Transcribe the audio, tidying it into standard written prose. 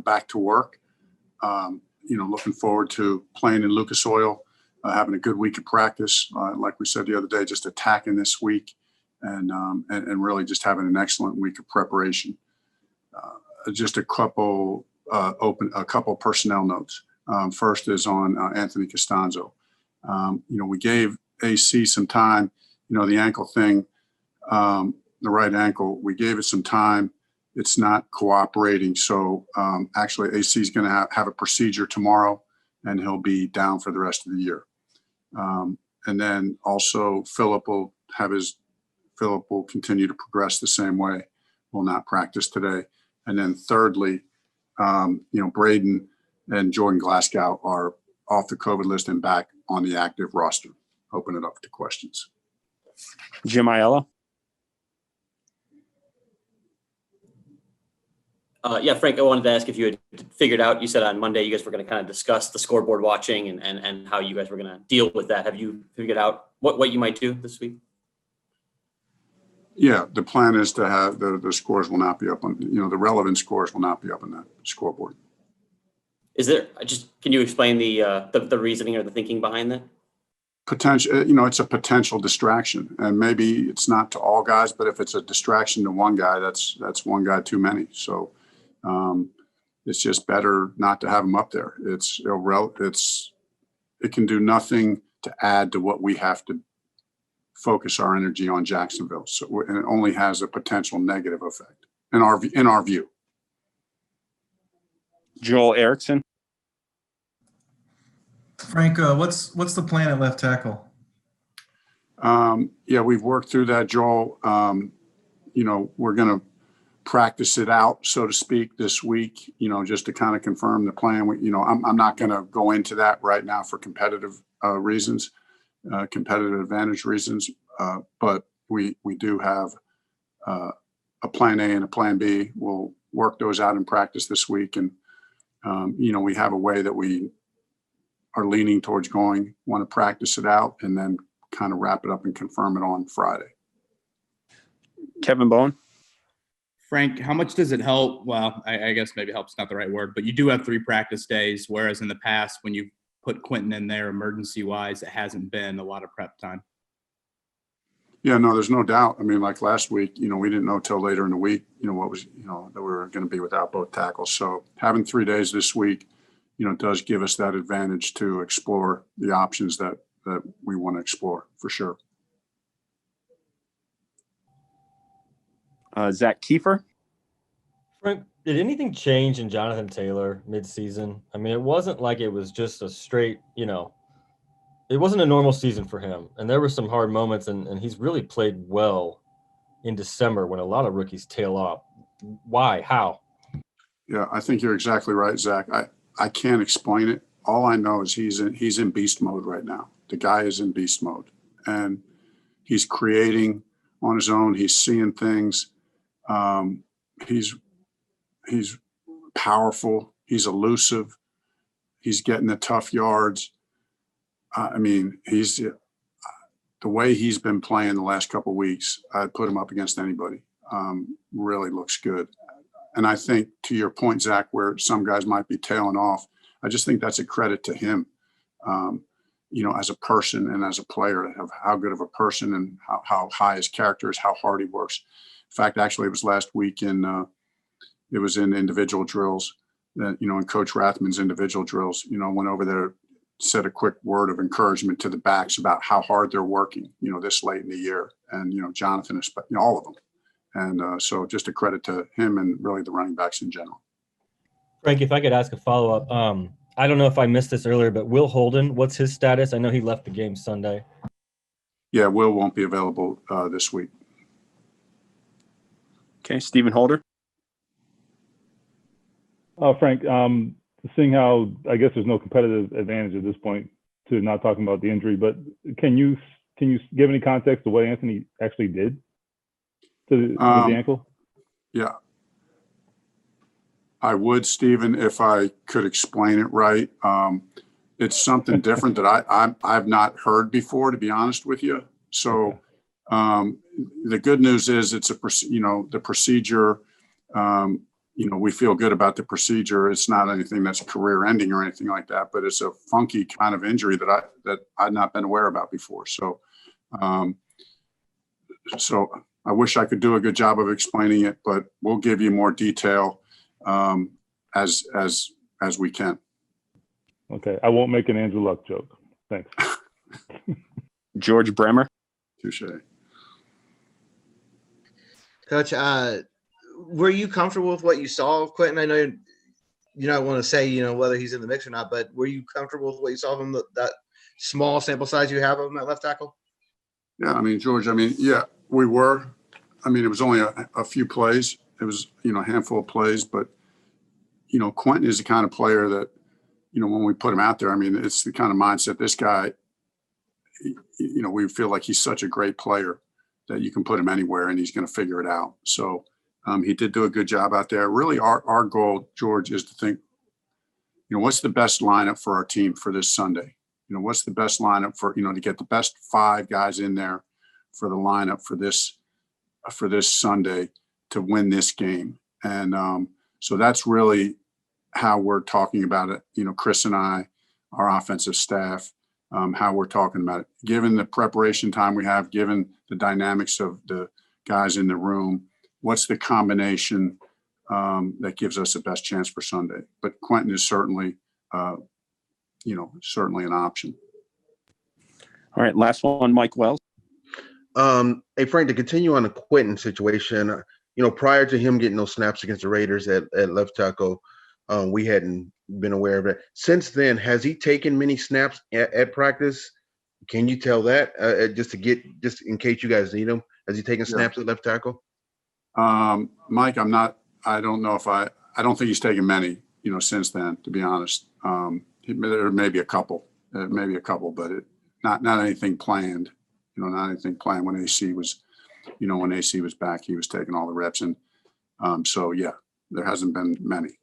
back to work. Looking forward to playing in Lucas Oil, having a good week of practice. Like we said the other day, just attacking this week and really just having an excellent week of preparation. Just a couple personnel notes. First is on Anthony Castonzo. We gave AC some time, the ankle thing, the right ankle, we gave it some time. It's not cooperating. So actually AC is going to have a procedure tomorrow and he'll be down for the rest of the year. And then also Philip will continue to progress the same way, will not practice today. And then thirdly, Braden and Jordan Glasgow are off the COVID list and back on the active roster. Open it up to questions. Jim Aiello. Yeah, Frank, I wanted to ask if you had figured out, you said on Monday you guys were going to kind of discuss the scoreboard watching and how you guys were going to deal with that. Have you figured out what you might do this week? Yeah, the plan is to have the scores will not be up on, the relevant scores will not be up on that scoreboard. Is there, can you explain the reasoning or the thinking behind that? Potential, it's a potential distraction, and maybe it's not to all guys, but if it's a distraction to one guy, that's one guy too many. So it's just better not to have him up there. It can do nothing to add to what we have to focus our energy on Jacksonville. So and it only has a potential negative effect in our view. Joel Erickson. Frank, what's the plan at left tackle? Yeah, we've worked through that, Joel. We're going to practice it out, so to speak, this week, just to kind of confirm the plan. I'm not going to go into that right now for competitive reasons, competitive advantage reasons. But we do have a plan A and a plan B. We'll work those out in practice this week. And, we have a way that we are leaning towards going, want to practice it out and then kind of wrap it up and confirm it on Friday. Kevin Bowen. Frank, how much does it help? Well, I guess maybe help's not the right word, but you do have 3 practice days, whereas in the past, when you put Quentin in there emergency-wise, it hasn't been a lot of prep time. Yeah, no, there's no doubt. I mean, like last week, we didn't know till later in the week, what was, that we were going to be without both tackles. So having 3 days this week, does give us that advantage to explore the options that we want to explore for sure. Zach Kiefer. Frank, did anything change in Jonathan Taylor midseason? I mean, it wasn't like it was just a straight, it wasn't a normal season for him. And there were some hard moments, and he's really played well in December when a lot of rookies tail off. Why? How? Yeah, I think you're exactly right, Zach. I can't explain it. All I know is he's in beast mode right now. The guy is in beast mode, and he's creating on his own. He's seeing things. He's powerful. He's elusive. He's getting the tough yards. I mean, the way he's been playing the last couple of weeks, I'd put him up against anybody. Really looks good. And I think, to your point, Zach, where some guys might be tailing off, I just think that's a credit to him, as a person and as a player, of how good of a person and how high his character is, how hard he works. In fact, actually, it was last week it was in individual drills that, in Coach Rathman's individual drills, went over there, said a quick word of encouragement to the backs about how hard they're working, this late in the year. And, Jonathan, all of them. And so just a credit to him and really the running backs in general. Frank, if I could ask a follow-up, I don't know if I missed this earlier, but Will Holden, what's his status? I know he left the game Sunday. Yeah, Will won't be available this week. Okay, Stephen Holder. Frank, seeing how I guess there's no competitive advantage at this point to not talking about the injury, but can you give any context to what Anthony actually did to the ankle? Yeah. I would, Stephen, if I could explain it right. It's something different that I've not heard before, to be honest with you. So the good news is it's the procedure we feel good about the procedure. It's not anything that's career ending or anything like that, but it's a funky kind of injury that I'd not been aware about before. So, so I wish I could do a good job of explaining it, but we'll give you more detail as we can. Okay. I won't make an Andrew Luck joke. Thanks. George Bremer. Touche. Coach, were you comfortable with what you saw of Quentin? I know you don't want to say, whether he's in the mix or not, but were you comfortable with what you saw of him, that small sample size you have of him at left tackle? Yeah, I mean, George, yeah, we were. I mean, it was only a few plays. It was, a handful of plays, but, Quentin is the kind of player that, when we put him out there, I mean, it's the kind of mindset this guy, we feel like he's such a great player that you can put him anywhere and he's going to figure it out. So he did do a good job out there. Really, our goal, George, is to think, what's the best lineup for our team for this Sunday? What's the best lineup for, to get the best 5 guys in there for the lineup for this Sunday to win this game. And so that's really how we're talking about it. Chris and I, our offensive staff, how we're talking about it. Given the preparation time we have, given the dynamics of the guys in the room, what's the combination that gives us the best chance for Sunday? But Quentin is certainly, certainly an option. All right. Last one, Mike Wells. Hey, Frank, to continue on the Quentin situation, prior to him getting those snaps against the Raiders at left tackle, we hadn't been aware of it. Since then, has he taken many snaps at practice? Can you tell that just in case you guys need him? Has he taken snaps at left tackle? Mike, I don't know if I don't think he's taken many, since then, to be honest. There may be a couple, but not anything planned, not anything planned. When AC was back, he was taking all the reps. And so, yeah, there hasn't been many.